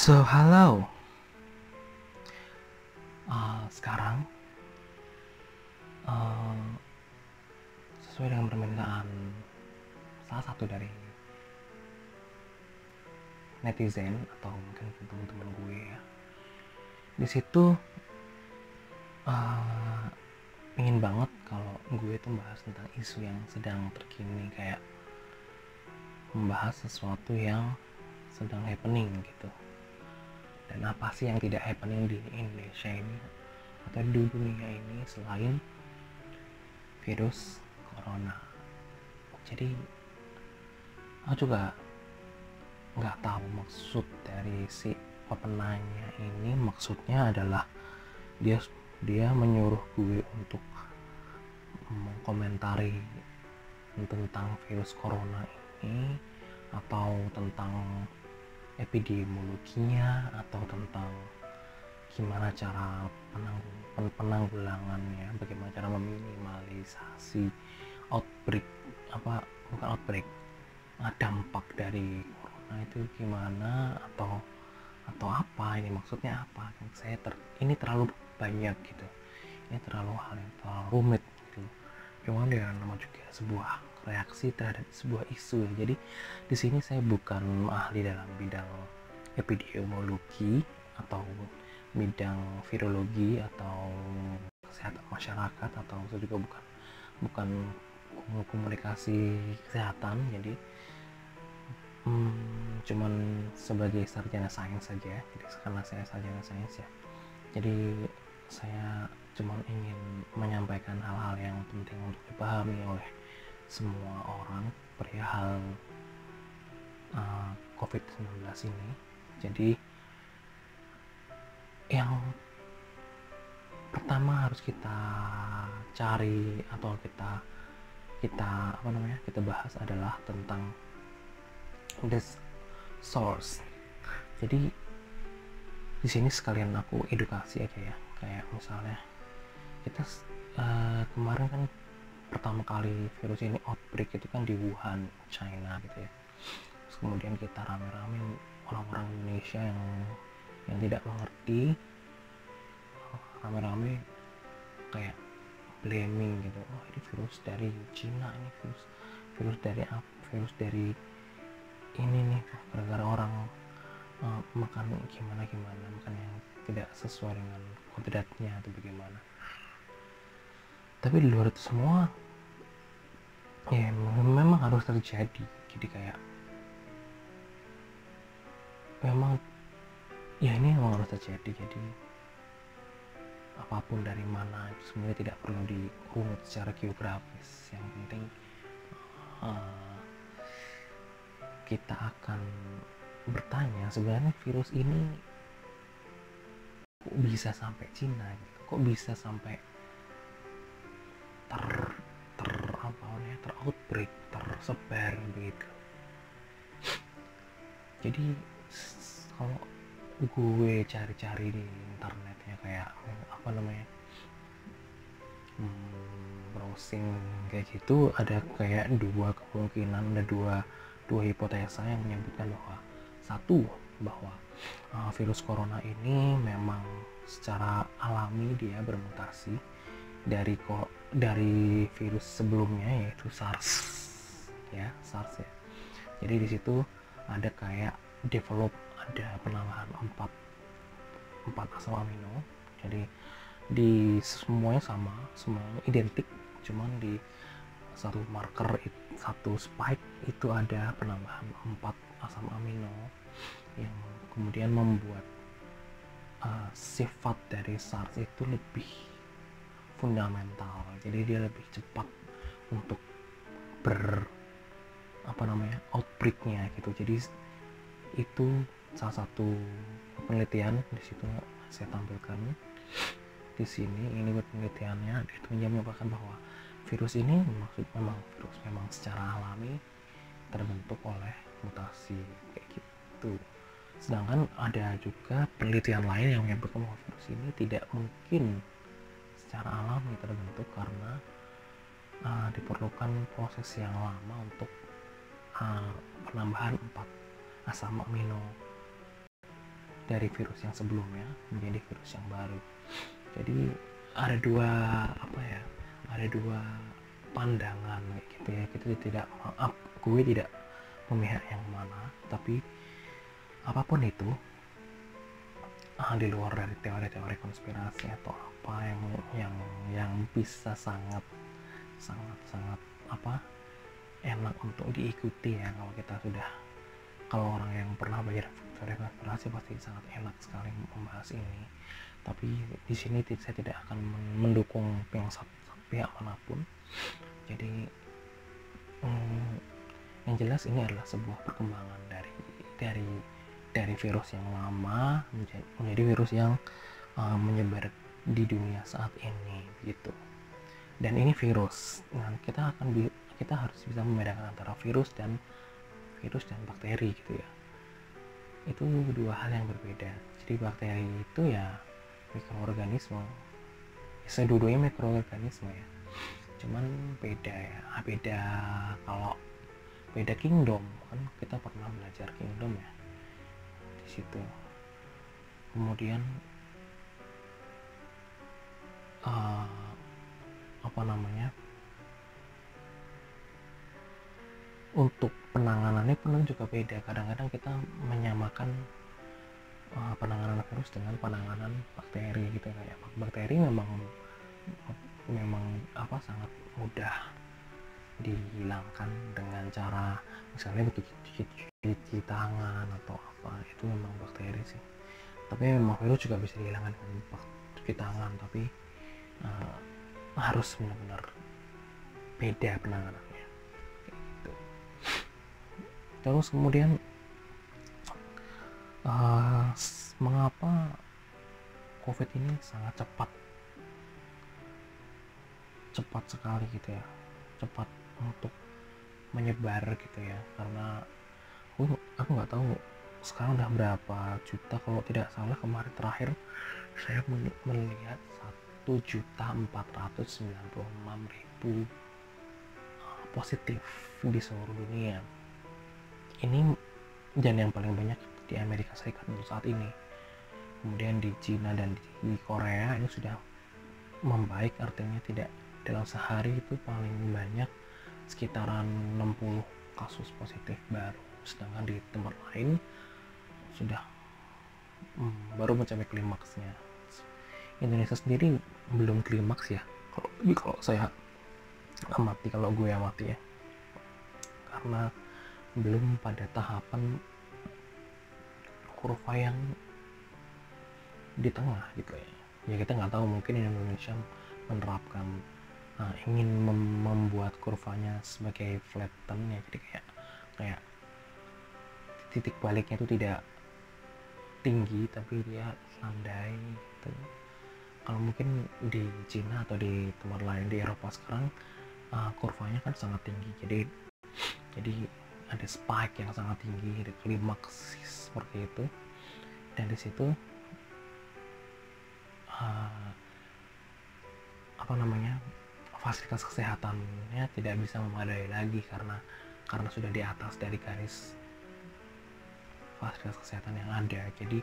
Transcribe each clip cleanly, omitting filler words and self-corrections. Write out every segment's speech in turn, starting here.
Halo. Sekarang uh, sesuai dengan permintaan salah satu dari netizen atau mungkin teman-teman gue ya, di situ ingin banget kalau gue itu membahas tentang isu yang sedang terkini, kayak membahas sesuatu yang sedang happening gitu. Dan apa sih yang tidak happening di Indonesia ini atau di dunia ini selain virus corona. Jadi aku juga nggak tahu maksud dari si penanya ini. Maksudnya adalah dia menyuruh gue untuk mengkomentari tentang virus corona ini, atau tentang epidemiologinya, atau tentang gimana cara penanggulangannya, bagaimana cara meminimalisasi dampak dari corona itu gimana, atau apa ini, maksudnya apa. Ini terlalu banyak gitu, ini terlalu hal yang terlalu rumit gitu. Cuman dia nama juga sebuah reaksi terhadap sebuah isu ya. Jadi di sini saya bukan ahli dalam bidang epidemiologi atau bidang virologi atau kesehatan masyarakat, atau saya juga bukan komunikasi kesehatan. Jadi cuman sebagai sarjana sains saja. Jadi karena saya sarjana sains ya, jadi saya cuman ingin menyampaikan hal-hal yang penting untuk dipahami oleh semua orang perihal COVID-19 ini. Jadi yang pertama harus kita cari atau kita bahas adalah tentang the source. Jadi di sini sekalian aku edukasi aja ya, kayak misalnya kita kemarin kan pertama kali virus ini outbreak itu kan di Wuhan, China gitu ya. Terus kemudian kita rame-rame orang-orang Indonesia yang tidak mengerti, rame-rame kayak blaming gitu. Oh, ini virus dari China, ini virus dari ini nih, gara-gara orang makan gimana makan yang tidak sesuai dengan kodratnya atau bagaimana. Tapi di luar itu semua ya memang harus terjadi. Jadi kayak memang ya ini memang harus terjadi. Jadi apapun dari mana itu sebenarnya tidak perlu diurut secara geografis. Yang penting kita akan bertanya, sebenarnya virus ini kok bisa sampai Cina gitu, kok bisa sampai outbreak, tersebar begitu. Jadi kalau gue cari-cari di internetnya, kayak browsing kayak gitu, ada kayak dua kemungkinan, ada dua hipotesa yang menyebutkan bahwa virus corona ini memang secara alami dia bermutasi dari virus sebelumnya, yaitu SARS ya. Jadi di situ ada kayak ada penambahan 4 asam amino. Jadi di semuanya identik, cuman di satu marker, satu spike itu ada penambahan 4 asam amino yang kemudian membuat sifat dari SARS itu lebih fundamental. Jadi dia lebih cepat untuk outbreaknya gitu. Jadi itu salah satu penelitian di situ saya tampilkan di sini. Ini penelitiannya itu menyebutkan bahwa virus ini memang secara alami terbentuk oleh mutasi kayak gitu. Sedangkan ada juga penelitian lain yang menyebutkan bahwa virus ini tidak mungkin secara alami terbentuk karena diperlukan proses yang lama untuk penambahan 4 asam amino. dari virus yang sebelumnya menjadi virus yang baru. Jadi ada dua ada dua pandangan gitu ya. Kita tidak, maaf, gue tidak memihak yang mana, tapi apapun itu, di luar dari teori-teori konspirasi atau apa yang bisa sangat enak untuk diikuti ya, kalau orang yang pernah belajar teori konspirasi pasti sangat enak sekali membahas ini. Tapi di sini saya tidak akan mendukung pihak manapun. Jadi yang jelas ini adalah sebuah perkembangan dari virus yang lama menjadi virus yang menyebar di dunia saat ini gitu. Dan ini virus. Nah, kita harus bisa membedakan antara virus dan bakteri gitu ya. Itu dua hal yang berbeda. Jadi bakteri itu ya mikroorganisme. Dua-duanya mikroorganisme ya. Cuman beda ya. Kalau beda kingdom, kan kita pernah belajar kingdom ya di situ. Kemudian untuk penanganannya pun juga beda. Kadang-kadang kita menyamakan penanganan virus dengan penanganan bakteri gitu. Kayak bakteri memang sangat mudah dihilangkan dengan cara misalnya cuci tangan atau apa, itu memang bakteri sih. Tapi memang virus juga bisa dihilangkan dengan cuci tangan, tapi harus benar-benar beda penanganannya gitu. Terus kemudian mengapa COVID ini sangat cepat sekali gitu ya, cepat untuk menyebar gitu ya, karena aku nggak tahu sekarang udah berapa juta, kalau tidak salah kemarin terakhir saya melihat 1.496.000 positif di seluruh dunia. Ini dan yang paling banyak di Amerika Serikat untuk saat ini. Kemudian di Cina dan di Korea ini sudah membaik, artinya tidak dalam sehari itu paling banyak sekitaran 60 kasus positif baru, sedangkan di tempat lain sudah baru mencapai klimaksnya. Indonesia sendiri belum klimaks ya, kalau saya amati, kalau gue amati ya, karena belum pada tahapan kurva yang di tengah gitu ya. Ya kita nggak tahu, mungkin Indonesia menerapkan ingin membuat kurvanya sebagai flatten ya, jadi kayak titik baliknya itu tidak tinggi tapi dia landai gitu. Kalau mungkin di Cina atau di tempat lain di Eropa sekarang kurvanya kan sangat tinggi, jadi ada spike yang sangat tinggi, ada klimaks seperti itu, dan di situ fasilitas kesehatannya tidak bisa memadai lagi karena sudah di atas dari garis fasilitas kesehatan yang ada. Jadi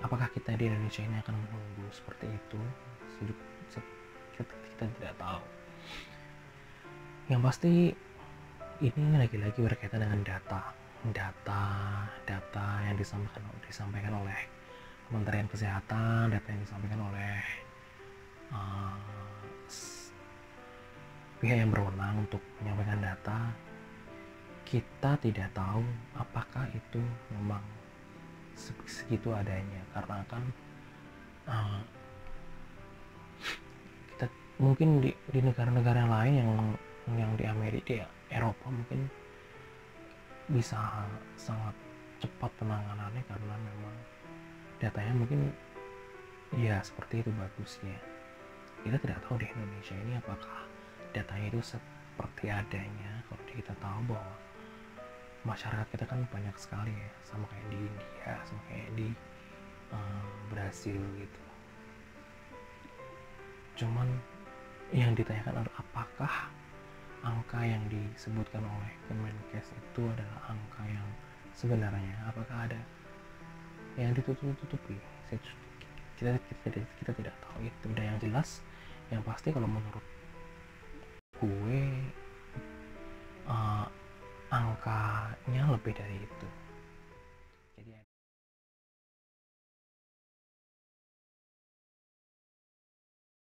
apakah kita di Indonesia ini akan menunggu seperti itu? Kita tidak tahu. Yang pasti ini lagi-lagi berkaitan dengan data yang disampaikan oleh Kementerian Kesehatan, data yang disampaikan oleh pihak yang berwenang untuk menyampaikan data. Kita tidak tahu apakah itu memang segitu adanya, karena kan kita mungkin di negara-negara lain yang di Amerika, di Eropa mungkin bisa sangat cepat penanganannya karena memang datanya mungkin ya seperti itu bagusnya. Kita tidak tahu di Indonesia ini apakah datanya itu seperti adanya. Kalau kita tahu bahwa masyarakat kita kan banyak sekali ya, sama kayak di India, sama kayak di Brasil gitu. Cuman yang ditanyakan adalah apakah angka yang disebutkan oleh Kemenkes itu adalah angka yang sebenarnya, apakah ada yang ditutup-tutupi. Kita tidak tahu itu. Dan yang jelas, yang pasti kalau menurut gue angkanya lebih dari itu.